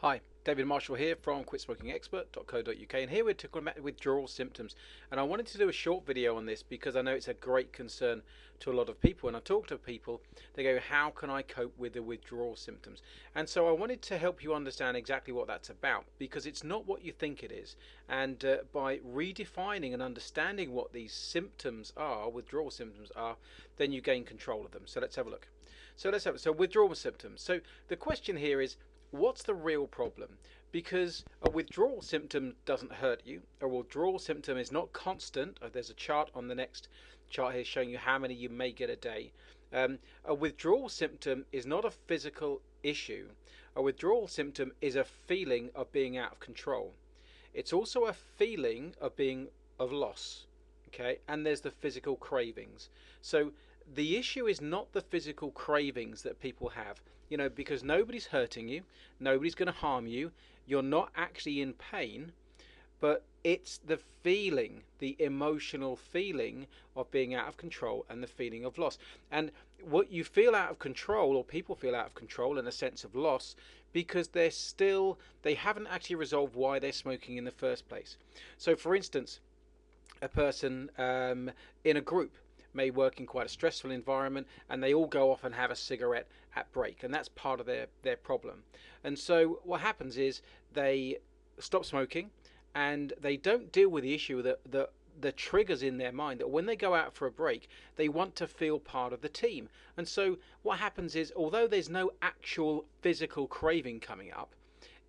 Hi, David Marshall here from quitsmokingexpert.co.uk, and here we're talking about withdrawal symptoms. And I wanted to do a short video on this because I know it's a great concern to a lot of people. When I talk to people, they go, how can I cope with the withdrawal symptoms? And so I wanted to help you understand exactly what that's about, because it's not what you think it is. And by redefining and understanding what these symptoms are, withdrawal symptoms are, then you gain control of them. So let's have a look. So withdrawal symptoms. So the question here is, what's the real problem? Because a withdrawal symptom doesn't hurt you. A withdrawal symptom is not constant. There's a chart on the next chart here showing you how many you may get a day. A withdrawal symptom is not a physical issue. A withdrawal symptom is a feeling of being out of control. It's also a feeling of loss. Okay, and there's the physical cravings. So the issue is not the physical cravings that people have, because nobody's hurting you, nobody's going to harm you, you're not actually in pain, but it's the feeling, the emotional feeling of being out of control and the feeling of loss. And what you feel out of control, or people feel out of control and a sense of loss, because they haven't actually resolved why they're smoking in the first place. So for instance, a person in a group may work in quite a stressful environment, and they all go off and have a cigarette at break, and that's part of their problem. And so what happens is they stop smoking, and they don't deal with the issue that the triggers in their mind, that when they go out for a break, they want to feel part of the team. And so what happens is, although there's no actual physical craving coming up,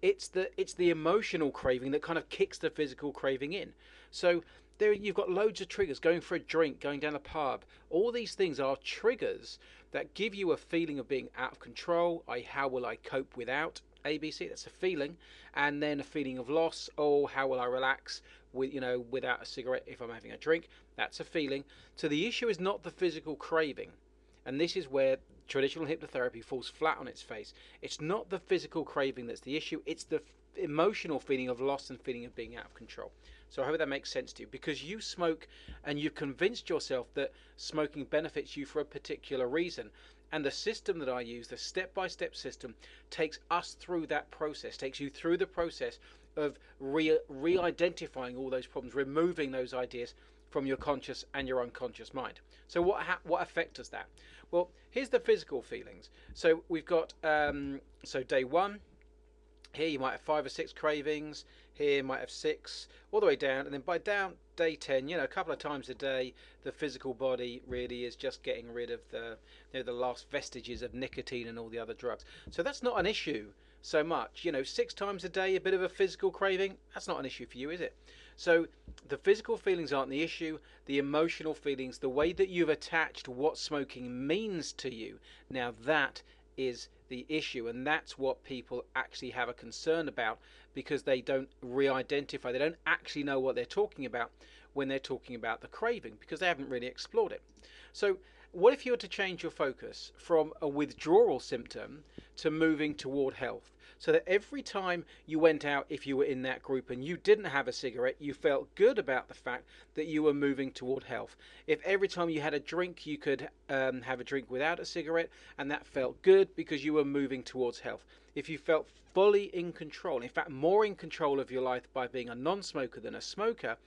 it's the emotional craving that kind of kicks the physical craving in. So there you've got loads of triggers: going for a drink, going down a pub. All these things are triggers that give you a feeling of being out of control. How will I cope without ABC? That's a feeling. And then a feeling of loss. Oh, how will I relax without a cigarette if I'm having a drink? That's a feeling. So the issue is not the physical craving. And this is where traditional hypnotherapy falls flat on its face. It's not the physical craving that's the issue. It's the emotional feeling of loss and feeling of being out of control. So I hope that makes sense to you, because you smoke and you've convinced yourself that smoking benefits you for a particular reason. And the system that I use, the step-by-step system, takes us through that process, takes you through the process of re-identifying all those problems, removing those ideas from your conscious and your unconscious mind. So what effect does that? Well, here's the physical feelings. So we've got day one. Here you might have 5 or 6 cravings. Here you might have 6, all the way down, and then by day 10, a couple of times a day, the physical body really is just getting rid of the last vestiges of nicotine and all the other drugs. So that's not an issue so much. 6 times a day, a bit of a physical craving, that's not an issue for you, is it? So the physical feelings aren't the issue. The emotional feelings, the way that you've attached what smoking means to you, now that is the issue. And that's what people actually have a concern about, because they don't re-identify, they don't actually know what they're talking about when they're talking about the craving, because they haven't really explored it. So what if you were to change your focus from a withdrawal symptom to moving toward health? So that every time you went out, if you were in that group and you didn't have a cigarette, you felt good about the fact that you were moving toward health. If every time you had a drink, you could have a drink without a cigarette, and that felt good because you were moving towards health. If you felt fully in control, in fact more in control of your life by being a non-smoker than a smoker,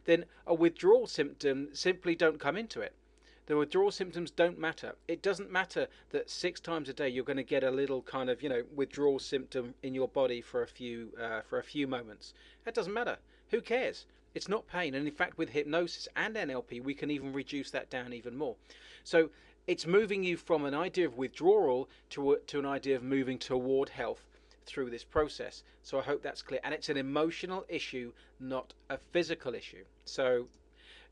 then a withdrawal symptom simply don't come into it. The withdrawal symptoms don't matter. It doesn't matter that 6 times a day you're going to get a little kind of withdrawal symptom in your body for a few moments. That doesn't matter. Who cares? It's not pain. And in fact, with hypnosis and NLP, we can even reduce that down even more. So it's moving you from an idea of withdrawal to an idea of moving toward health through this process. So I hope that's clear. And it's an emotional issue, not a physical issue. So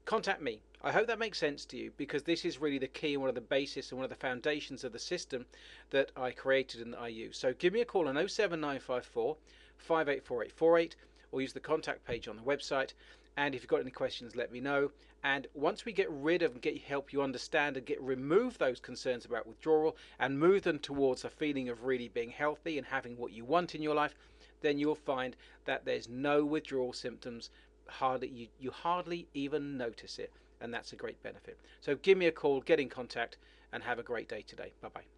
contact me. I hope that makes sense to you, because this is really the key and one of the basis and one of the foundations of the system that I created and that I use. So give me a call on 07954 584848, or use the contact page on the website. And if you've got any questions, let me know. And once we get rid of and help you understand and remove those concerns about withdrawal and move them towards a feeling of really being healthy and having what you want in your life, then you'll find that there's no withdrawal symptoms. You hardly even notice it, and that's a great benefit. So give me a call, get in contact, and have a great day today. Bye bye.